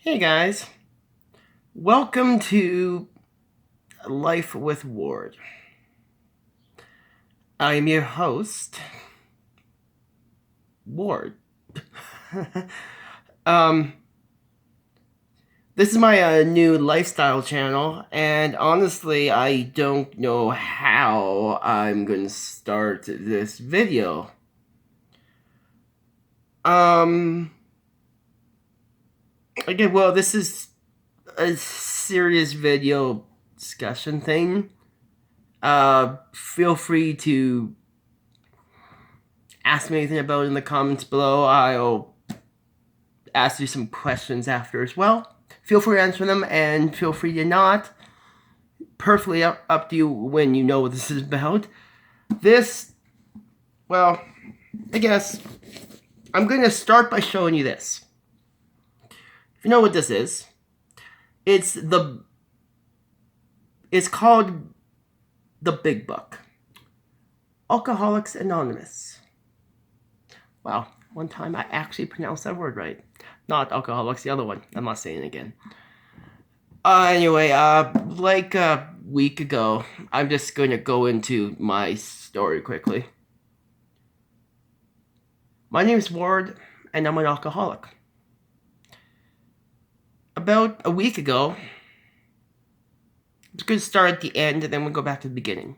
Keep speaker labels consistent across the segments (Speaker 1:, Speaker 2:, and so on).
Speaker 1: Hey guys, welcome to Life with Ward. I'm your host, Ward. um, this is my new lifestyle channel, and honestly, I don't know how I'm gonna start this video. Again, well, this is a serious video discussion thing. Feel free to ask me anything about it in the comments below. I'll ask you some questions after as well. Feel free to answer them, and feel free to not. Perfectly up to you when you know what this is about. This, well, I guess I'm going to start by showing you this. If you know what this is, it's called the Big Book. Alcoholics Anonymous. Wow, one time I actually pronounced that word right. Not alcoholics, the other one. I'm not saying it again. Anyway, like a week ago, I'm just going to go into my story quickly. My name is Ward, and I'm an alcoholic. About a week ago, it's going to start at the end, and then we'll go back to the beginning.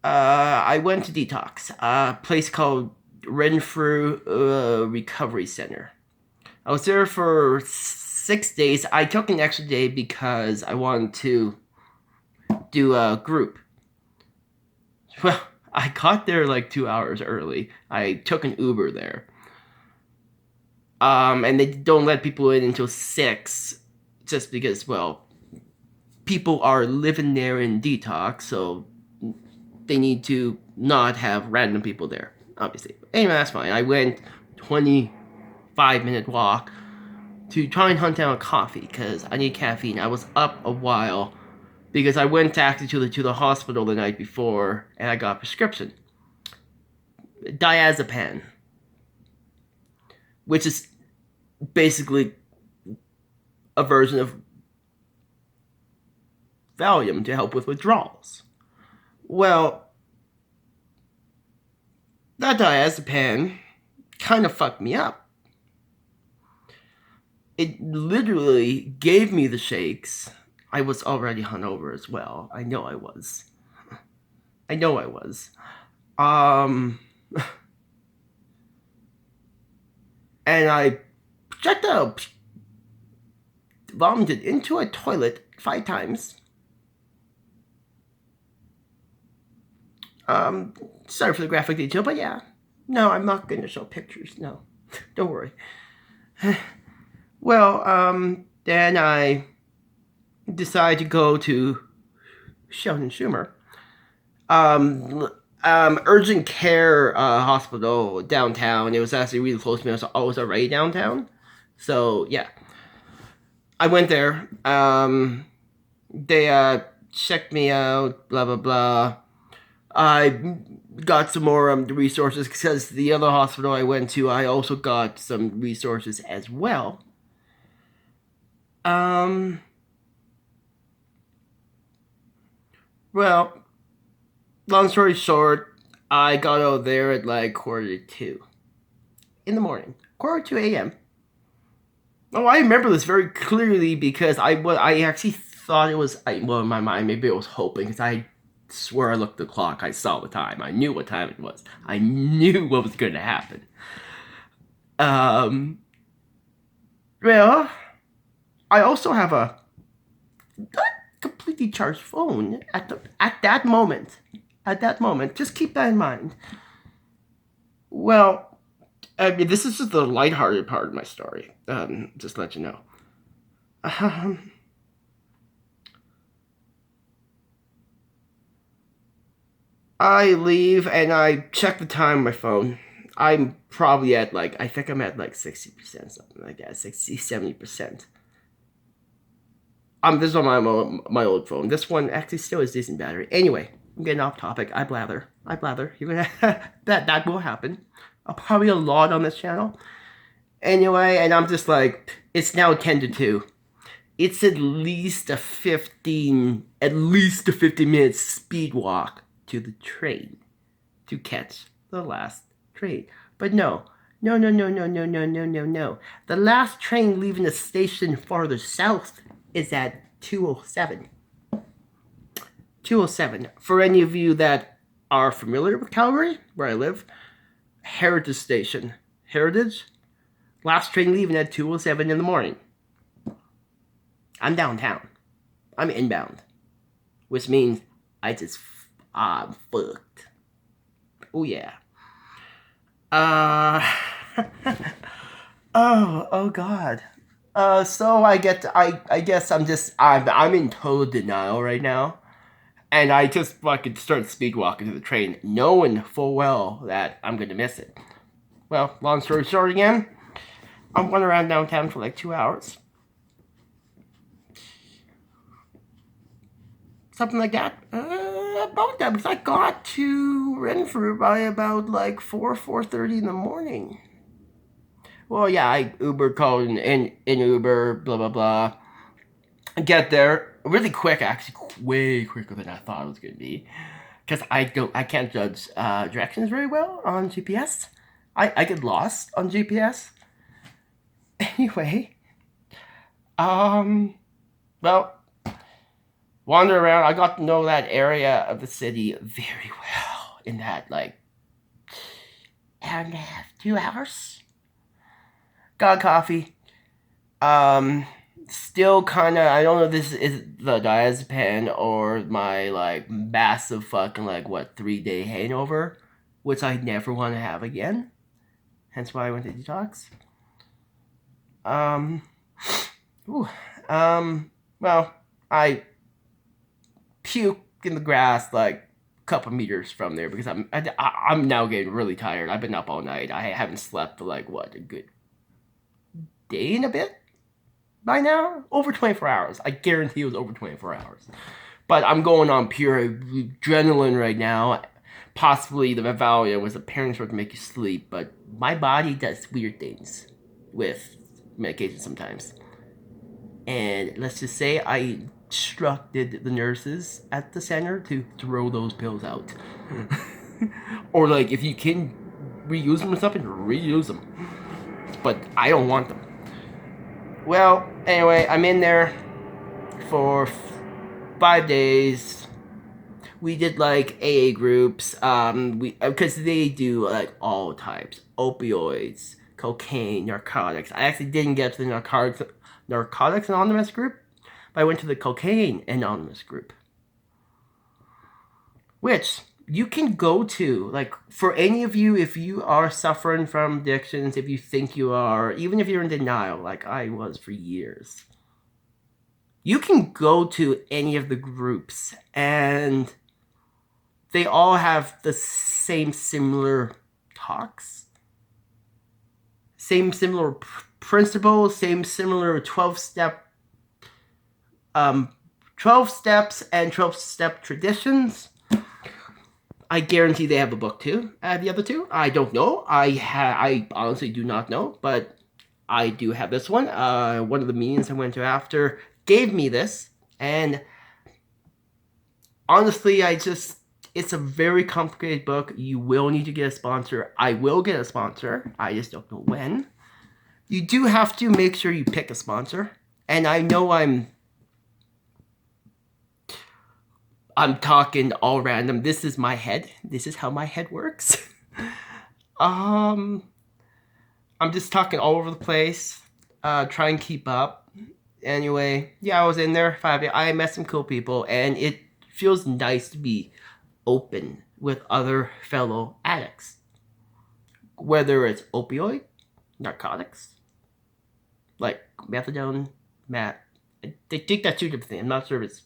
Speaker 1: I went to detox, a place called Renfrew Recovery Center. I was there for 6 days. I took an extra day because I wanted to do a group. Well, I got there like 2 hours early. I took an Uber there. And they don't let people in until 6, just because, well, people are living there in detox, so they need to not have random people there, obviously. Anyway, that's fine. I went 25-minute walk to try and hunt down a coffee because I need caffeine. I was up a while because I went actually to the hospital the night before and I got a prescription. Diazepam, which is basically a version of Valium to help with withdrawals. Well, that diazepam kind of fucked me up. It literally gave me the shakes. I was already hungover as well. I know I was. And I checked out, vomited into a toilet 5 times. Sorry for the graphic detail, but yeah. No, I'm not going to show pictures. No, don't worry. Well, then I decided to go to Sheldon Schumer. Urgent care hospital downtown. It was actually really close to me. I was already downtown. So, yeah. I went there. They checked me out, blah, blah, blah. I got some more resources because the other hospital I went to, I also got some resources as well. Well, long story short, I got out there at like 1:45 in the morning. 1:45 a.m. Oh, I remember this very clearly because I actually thought it was, well, in my mind, maybe I was hoping, because I swear I looked at the clock, I saw the time, I knew what time it was, I knew what was going to happen. Well, I also have a completely charged phone at that moment. At that moment, just keep that in mind. Well, I mean, this is just the lighthearted part of my story. Just to let you know. I leave and I check the time on my phone. I'm probably at like, I think I'm at like 60%, something like that, 60, 70%. This is on my old phone. This one actually still has decent battery. Anyway, I'm getting off topic. I blather. You're gonna that will happen. I'll probably a lot on this channel. Anyway, and I'm just like It's now 10 to 2. It's at least a 15-minute speed walk to the train to catch the last train. But no. The last train leaving the station farther south is at 2:07. 2:07. For any of you that are familiar with Calgary, where I live, Heritage Station. Heritage. Last train leaving at 2:07 in the morning. I'm downtown. I'm inbound. Which means I'm fucked. Oh yeah. Oh god. So I guess I'm in total denial right now. And I just fucking start speed walking to the train, knowing full well that I'm gonna miss it. Well, long story short again, I'm going around downtown for like 2 hours. Something like that. About that, because I got to Renfrew by about like 4:30 in the morning. Well, yeah, I called in Uber, blah, blah, blah. Get there really quick, actually, way quicker than I thought it was going to be. Because I can't judge directions very well on GPS. I get lost on GPS. Anyway, well, wander around. I got to know that area of the city very well in that, like, hour and a half, 2 hours. Got coffee. Still kind of, I don't know if this is the diazepam or my, like, massive fucking, like, 3-day hangover, which I never want to have again. Hence why I went to detox. Well, I puke in the grass, like, a couple meters from there because I'm now getting really tired. I've been up all night. I haven't slept for, like, a good day and a bit by now? Over 24 hours. I guarantee it was over 24 hours. But I'm going on pure adrenaline right now. Possibly the Valium was the parents were to make you sleep, but my body does weird things with medication sometimes. And let's just say I instructed the nurses at the center to throw those pills out. Or, like, if you can reuse them or something, reuse them. But I don't want them. Well, anyway, I'm in there for 5 days. We did, like, AA groups, because they do, like, all types. Opioids, cocaine, narcotics. I actually didn't get to the Narcotics Anonymous group, but I went to the Cocaine Anonymous group. Which you can go to, like, for any of you, if you are suffering from addictions, if you think you are, even if you're in denial, like I was for years, you can go to any of the groups, and they all have the same similar talks, same similar principles, same similar 12 steps and 12-step traditions. I guarantee they have a book too. The other two, I don't know. I honestly do not know, but I do have this one. One of the meetings I went to after gave me this, and honestly, it's a very complicated book. You will need to get a sponsor. I will get a sponsor. I just don't know when. You do have to make sure you pick a sponsor, and I know I'm talking all random. This is my head. This is how my head works. I'm just talking all over the place. Try and keep up. Anyway, yeah, I was in there 5 days. I met some cool people, and it feels nice to be open with other fellow addicts. Whether it's opioid, narcotics, like methadone, I think that's two different things. I'm not sure if it's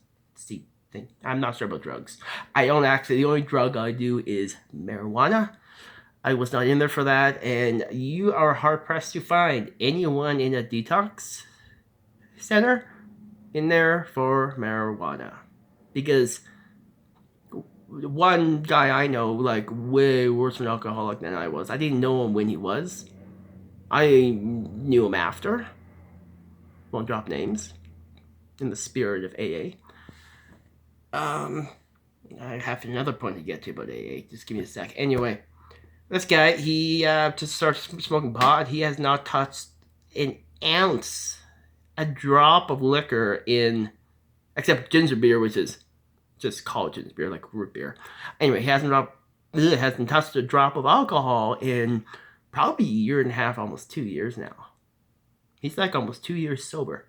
Speaker 1: thing. I'm not sure about drugs. I don't actually, the only drug I do is marijuana. I was not in there for that, and you are hard-pressed to find anyone in a detox center in there for marijuana. Because one guy I know, like, way worse of an alcoholic than I was. I didn't know him when he was. I knew him after. Won't drop names in the spirit of AA. I have another point to get to about AA. Just give me a sec. Anyway, this guy, he just starts smoking pot. He has not touched an ounce, a drop of liquor in, except ginger beer, which is just called ginger beer, like root beer. Anyway, he hasn't touched a drop of alcohol in probably a year and a half, almost 2 years now. He's like almost 2 years sober.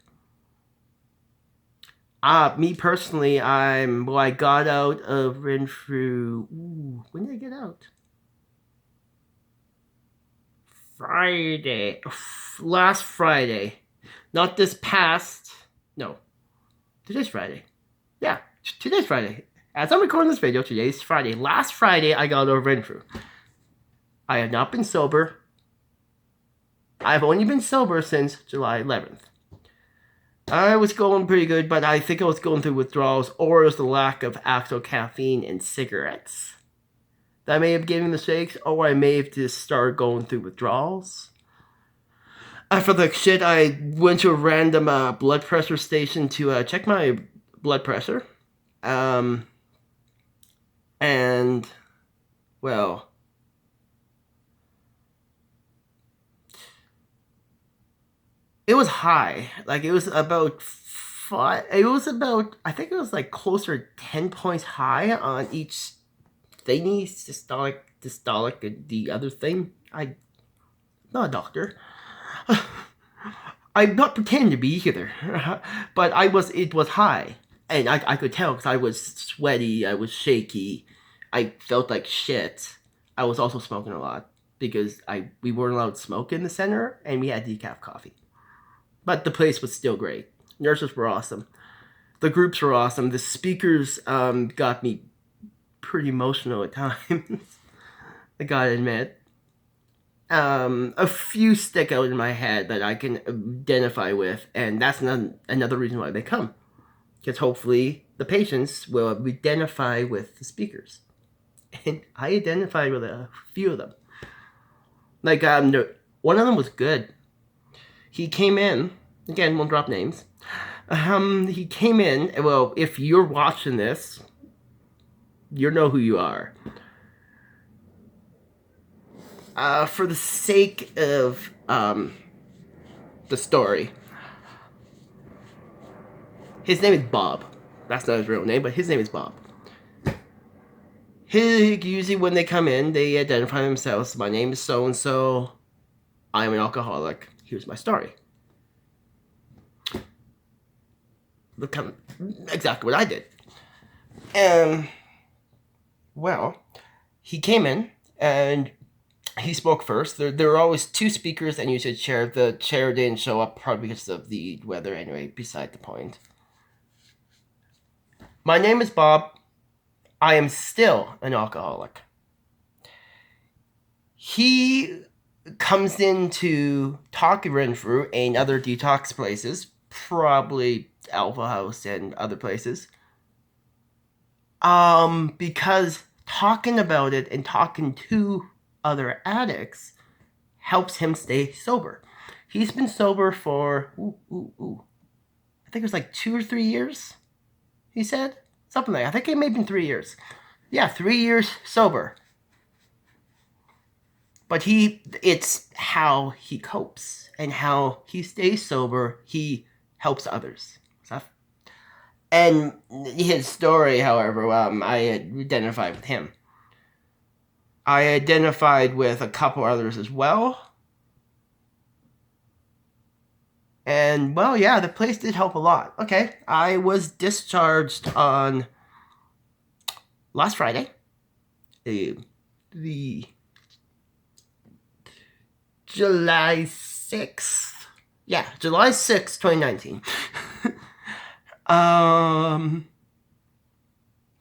Speaker 1: Me personally, I got out of Renfrew. When did I get out? Friday. Last Friday. Not this past. No. Today's Friday. Yeah, today's Friday. As I'm recording this video, today's Friday. Last Friday, I got out of Renfrew. I have not been sober. I've only been sober since July 11th. I was going pretty good, but I think I was going through withdrawals, or it was the lack of actual caffeine in cigarettes that may have given me the shakes, or I may have just started going through withdrawals. After the shit, I went to a random blood pressure station to check my blood pressure. And, well, it was high. Like, it was about I think it was like closer to 10 points high on each thingy, systolic, and the other thing. I'm not a doctor. I'm not pretending to be either. But it was high. And I could tell because I was sweaty, I was shaky, I felt like shit. I was also smoking a lot because we weren't allowed to smoke in the center, and we had decaf coffee. But the place was still great. Nurses were awesome. The groups were awesome. The speakers got me pretty emotional at times. I gotta admit. A few stick out in my head that I can identify with, and that's another reason why they come. Because hopefully the patients will identify with the speakers. And I identified with a few of them. Like, one of them was good. He came in, again, won't drop names. He came in, well, if you're watching this, you know who you are. For the sake of the story, his name is Bob. That's not his real name, but his name is Bob. Usually when they come in, they identify themselves. My name is so-and-so. I'm an alcoholic. Here's my story. Look exactly what I did. And, well, he came in, and he spoke first. There were always two speakers, and usually a chair. The chair didn't show up, probably because of the weather. Anyway, beside the point. My name is Bob. I am still an alcoholic. He comes into Talking Renfrew and other detox places, probably Alpha House and other places, because talking about it and talking to other addicts helps him stay sober. He's been sober for I think it was like 2 or 3 years. He said something like, I think it may have been 3 years. Yeah, 3 years sober. But it's how he copes and how he stays sober. He helps others. And his story, however, I identified with him. I identified with a couple others as well. And, well, yeah, the place did help a lot. Okay, I was discharged on last Friday. The July 6th. Yeah, July 6th, 2019.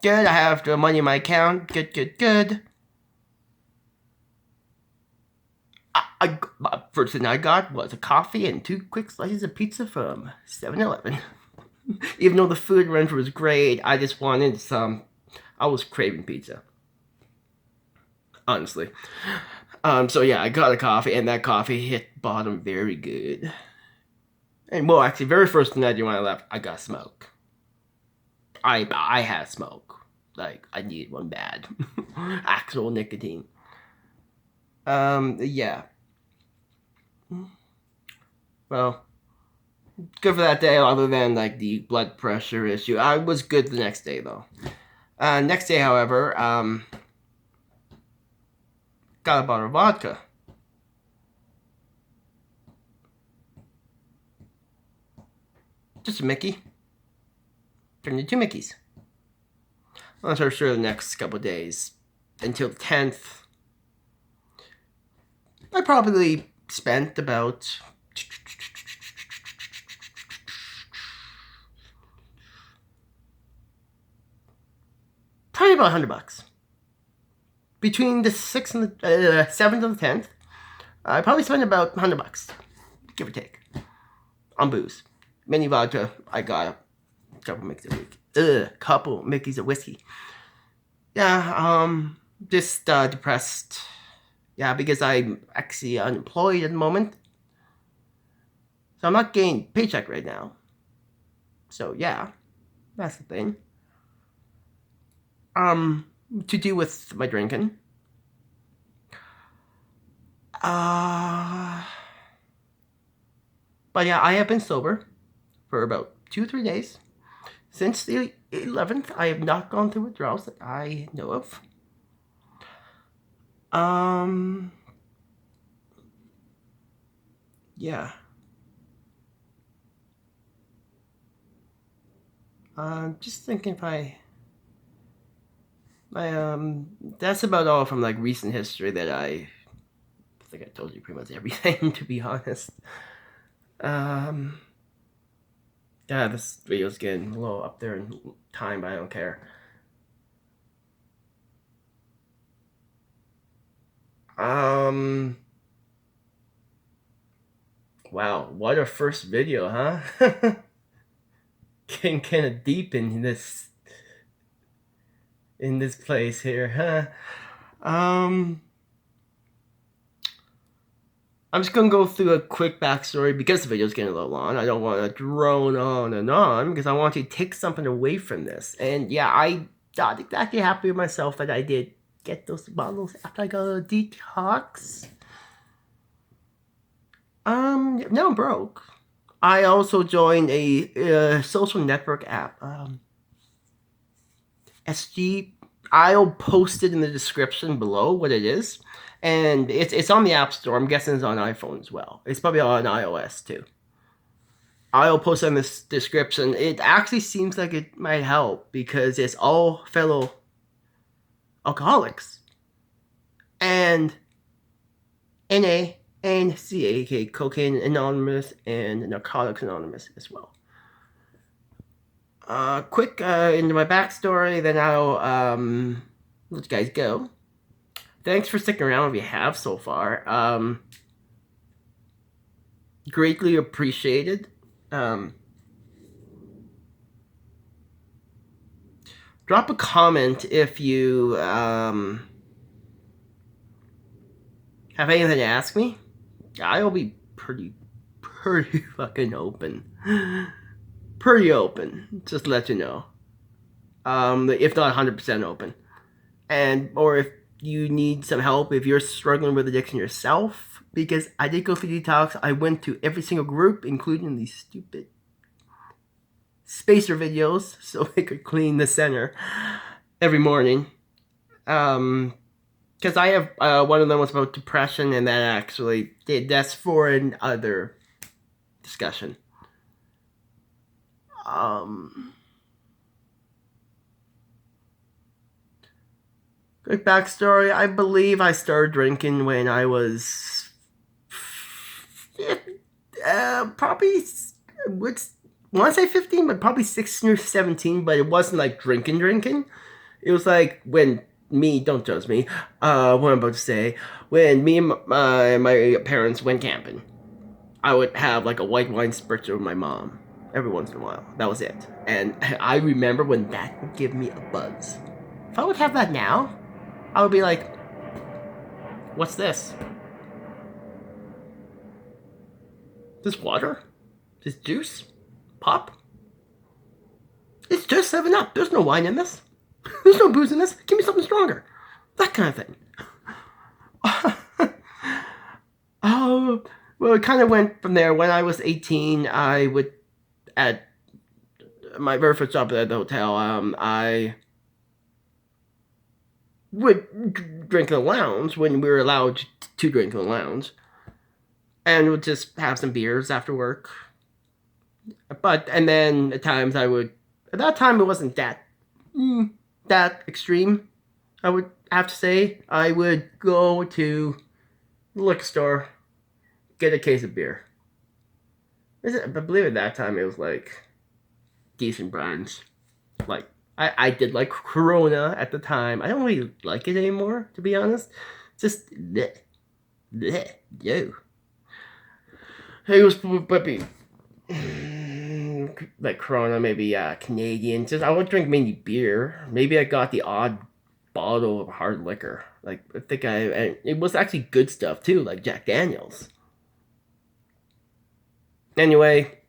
Speaker 1: Good, I have the money in my account. Good. First thing I got was a coffee and 2 quick slices of pizza from 7-Eleven. Even though the food range was great, I just wanted some. I was craving pizza. Honestly. So yeah, I got a coffee, and that coffee hit bottom very good. And well, actually, very first night when I left, I got smoke. I had smoke. Like I needed one bad. Actual nicotine. Yeah. Well, good for that day. Other than like the blood pressure issue, I was good the next day though. Next day, however, got a bottle of vodka. Just a Mickey. Turned into two Mickeys. I'm not sure the next couple of days. Until the 10th, I probably spent about $100. Between the 6th and the 7th and the 10th, I probably spent about $100, give or take, on booze. Mini vodka, I got a couple Mickeys a week. Couple Mickeys of whiskey. Yeah, just depressed. Yeah, because I'm actually unemployed at the moment. So I'm not getting a paycheck right now. So yeah, that's the thing. To do with my drinking. But yeah, I have been sober for about 2-3 days. Since the 11th, I have not gone through withdrawals that I know of. Yeah. Just thinking if that's about all from like recent history that I think I told you pretty much everything, to be honest. Yeah, this video's getting a little up there in time, but I don't care. Wow, what a first video, huh? Getting kind of deep in this place here, huh? I'm just gonna go through a quick backstory because the video's getting a little long. I don't want to drone on and on because I want to take something away from this. And yeah, I'm not exactly happy with myself that I did get those bottles after I got a detox. Now I'm broke. I also joined a social network app. SG. I'll post it in the description below what it is. And it's on the App Store. I'm guessing it's on iPhone as well. It's probably on iOS too. I'll post it in this description. It actually seems like it might help because it's all fellow alcoholics. And NA and CAK, Cocaine Anonymous and Narcotics Anonymous as well. Quick into my backstory, then I'll let you guys go. Thanks for sticking around if you have so far. Greatly appreciated. Drop a comment if you have anything to ask me. I'll be pretty fucking open. Pretty open, just to let you know. If not 100% open. Or if you need some help, if you're struggling with addiction yourself, because I did go through detox. I went to every single group, including these stupid spacer videos, so I could clean the center every morning. Because I have, one of them was about depression, and that actually that's for another discussion. Quick backstory, I believe I started drinking when I was probably, I want to say 15, but probably 16 or 17, but it wasn't like drinking. It was like when don't judge me, what I'm about to say, when me and my parents went camping, I would have like a white wine spritzer with my mom every once in a while. That was it. And I remember when that would give me a buzz. If I would have that now, I would be like, what's this? This water? Just juice? Pop? It's just 7-Up. There's no wine in this. There's no booze in this. Give me something stronger. That kind of thing. Oh, well, it kind of went from there. When I was 18, I would, at my very first job at the hotel, I would drink in the lounge when we were allowed to drink in the lounge. And would just have some beers after work. And then at times I would, at that time it wasn't that extreme, I would have to say. I would go to the liquor store, get a case of beer. I believe at that time it was like decent brands. Like I did like Corona at the time. I don't really like it anymore, to be honest. Just bleh, bleh, yo. It was probably like Corona, maybe Canadian. Just I would drink mainly beer. Maybe I got the odd bottle of hard liquor. Like I think and it was actually good stuff too, like Jack Daniels. Anyway,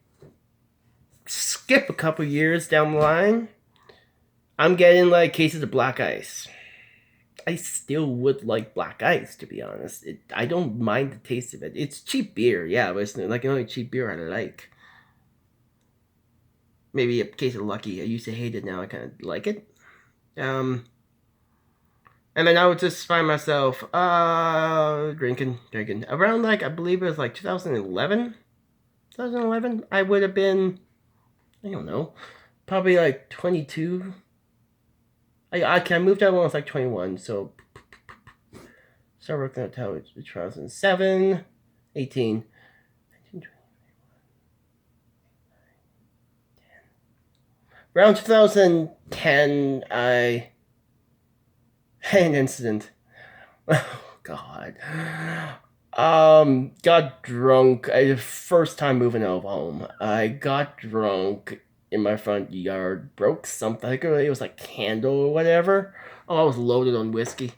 Speaker 1: skip a couple years down the line, I'm getting like cases of black ice. I still would like black ice, to be honest. I don't mind the taste of it. It's cheap beer, yeah, but it's like the only cheap beer I like. Maybe a case of Lucky. I used to hate it, now I kind of like it. And then I would just find myself drinking. Around like, I believe it was like 2011. I would have been, I don't know, probably like 22. I moved out when I was like 21, so started working at hotel in 2007, 18, 19, 20, around 2010, I had an incident. Oh, God. Got drunk. First time moving out of home. I got drunk in my front yard, broke something. I think it was like candle or whatever. Oh, I was loaded on whiskey.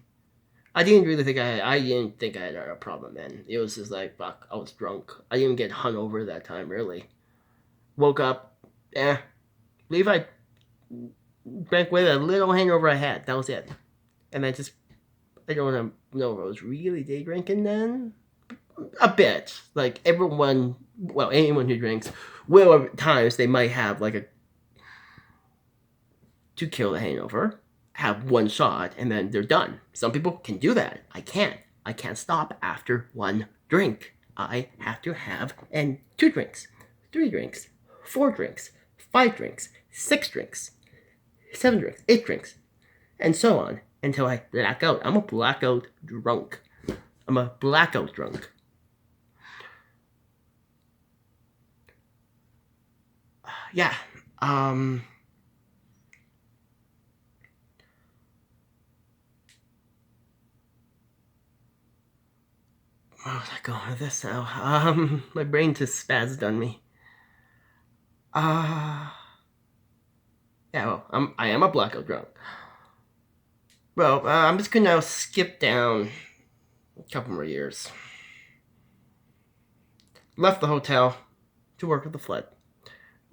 Speaker 1: I didn't think I had a problem then. It was just like, fuck, I was drunk. I didn't get hung over that time, really. Woke up, believe I drank with a little hangover I had. That was it. And I don't know if I was really day drinking then. A bit. Like anyone who drinks will at times they might have like to kill the hangover, have one shot, and then they're done. Some people can do that. I can't. I can't stop after one drink. I have to have 2 drinks, 3 drinks, 4 drinks, 5 drinks, 6 drinks, 7 drinks, 8 drinks, and so on until I black out. I'm a blackout drunk. Yeah. Where was I going with this now? My brain just spazzed on me. Yeah, well, I am a blackout drunk. Well, I'm just gonna now skip down a couple more years. Left the hotel to work with the flood.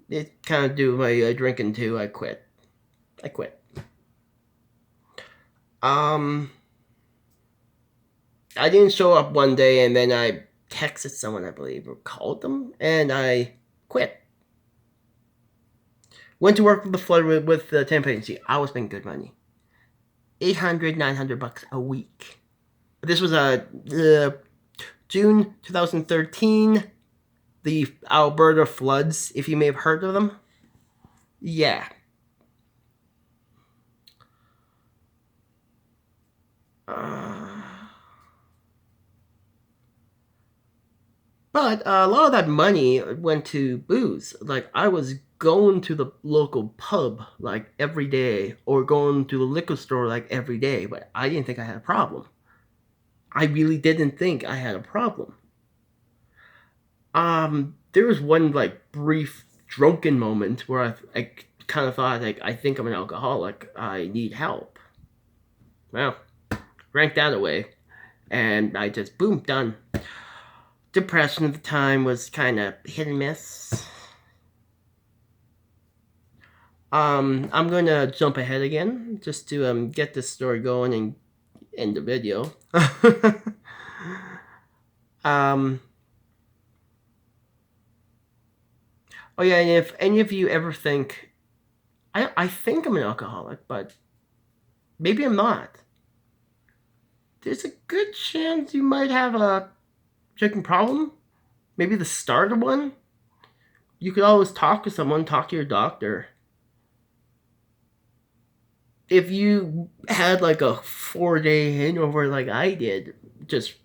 Speaker 1: It kind of do my drinking too. I quit. I didn't show up one day, and then I texted someone, I believe, or called them, and I quit. Went to work with the flood with the temp agency. I was making good money. $800, $900 a week. This was June 2013. The Alberta floods, if you may have heard of them. Yeah. But a lot of that money went to booze. Like, I was going to the local pub, like, every day, or going to the liquor store, like, every day, but I didn't think I had a problem. I really didn't think I had a problem. There was one, like, brief drunken moment where I kind of thought, like, I think I'm an alcoholic. I need help. Well, drank that away, and I just, boom, done. Depression at the time was kind of hit and miss. I'm gonna jump ahead again just to get this story going and end the video. um, oh yeah, and if any of you ever think, I think I'm an alcoholic, but maybe I'm not. There's a good chance you might have a drinking problem. Maybe the start of one. You could always talk to someone, talk to your doctor. If you had like a 4-day hangover like I did just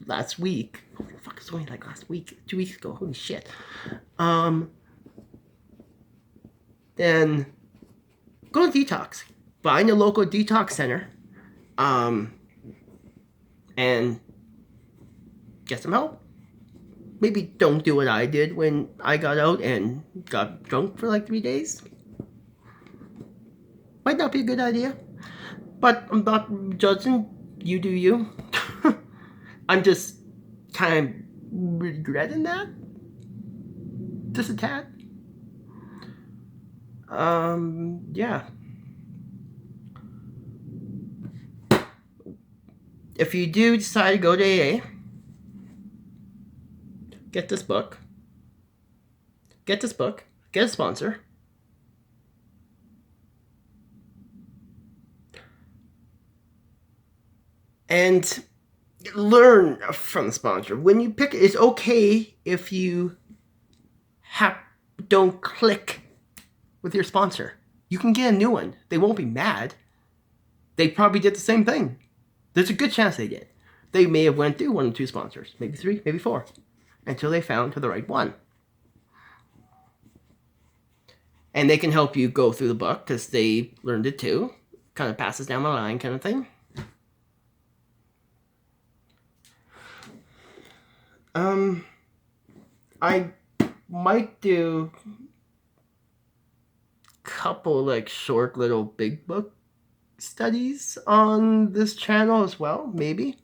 Speaker 1: last week, oh fuck, it's only like last week, 2 weeks ago, holy shit. Then go to detox. Find a local detox center. And get some help. Maybe don't do what I did when I got out and got drunk for like 3 days. Might not be a good idea. But I'm not judging. You do you. I'm just kind of regretting that. Just a tad. Yeah. If you do decide to go to AA, get this book. Get a sponsor. And learn from the sponsor. When you pick, it's okay if you don't click with your sponsor. You can get a new one. They won't be mad. They probably did the same thing. There's a good chance they did. They may have went through 1 or 2 sponsors, maybe 3, maybe 4, until they found the right one. And they can help you go through the book because they learned it too. Kind of passes down the line kind of thing. I might do a couple like short little big book studies on this channel as well, maybe.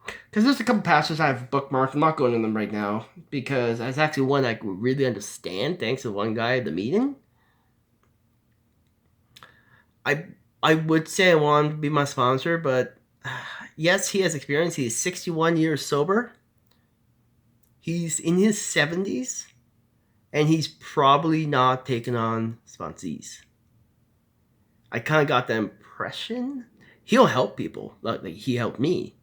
Speaker 1: Because there's a couple passages I've bookmarked. I'm not going into them right now because that's actually one I could really understand thanks to one guy at the meeting. I would say I want him to be my sponsor, but yes, he has experience. He's 61 years sober. He's in his 70s, and he's probably not taking on sponsees. I kind of got the impression he'll help people. Like he helped me.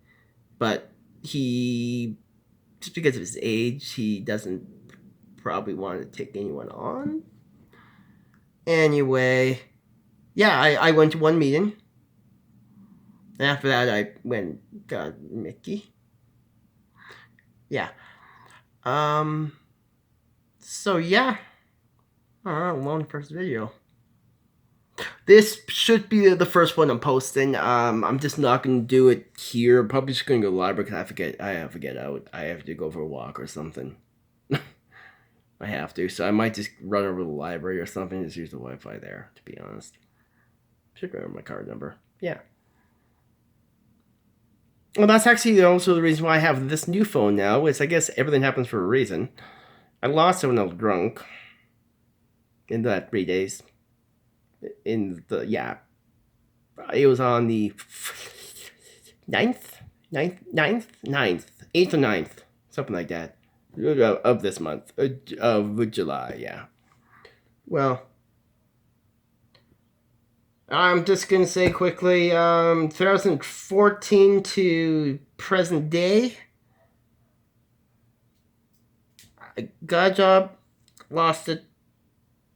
Speaker 1: But he, just because of his age, he doesn't probably want to take anyone on. Anyway, yeah, I went to one meeting. And after that, I went, got Mickey. Yeah. So yeah. Alright, long first video. This should be the first one I'm posting. I'm just not gonna do it here. I'm probably just gonna go to the library because I have to get out. I have to go for a walk or something. I have to, so I might just run over to the library or something. Just use the Wi-Fi there. To be honest, should remember my card number. Yeah. Well, that's actually also the reason why I have this new phone now. Is I guess everything happens for a reason. I lost it when I was drunk. In that 3 days. It was on the 8th or 9th, something like that, of this month, of July, yeah. Well, I'm just gonna say quickly, 2014 to present day, I got a job, lost it,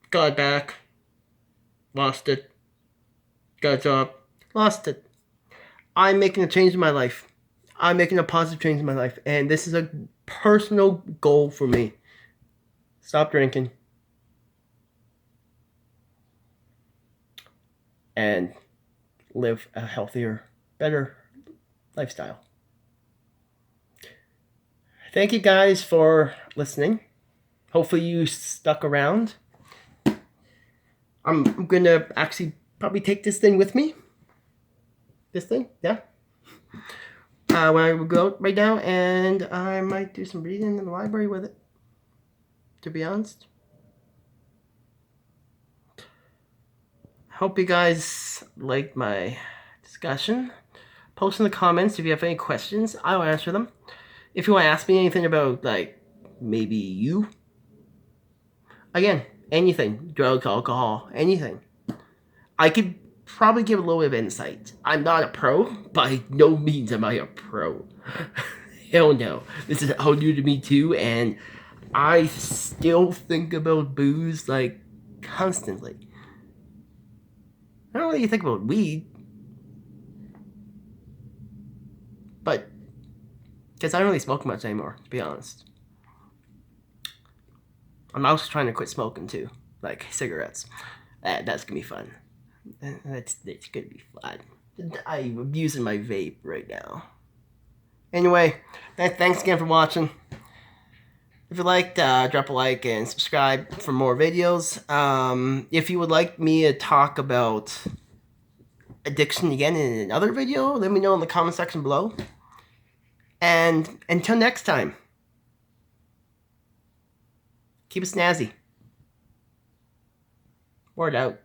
Speaker 1: got it back, lost it, got a job, lost it. I'm making a change in my life. I'm making a positive change in my life. And this is a personal goal for me. Stop drinking. And live a healthier, better lifestyle. Thank you guys for listening. Hopefully you stuck around. I'm gonna actually probably take this thing with me. This thing, yeah. When I go out right now, and I might do some reading in the library with it. To be honest. hope you guys liked my discussion. Post in the comments if you have any questions. I'll answer them. If you want to ask me anything about, like, maybe you. Again, anything. Drugs, alcohol, anything. I could probably give a little bit of insight. I'm not a pro. By no means am I a pro. Hell no. This is all new to me too, and I still think about booze, like, constantly. I don't really think about weed. But, because I don't really smoke much anymore, to be honest. I'm also trying to quit smoking too. Like, cigarettes. That's gonna be fun. It's gonna be fun. I'm using my vape right now. Anyway, thanks again for watching. If you liked, drop a like and subscribe for more videos. If you would like me to talk about addiction again in another video, let me know in the comment section below. And until next time, keep it snazzy. Word out.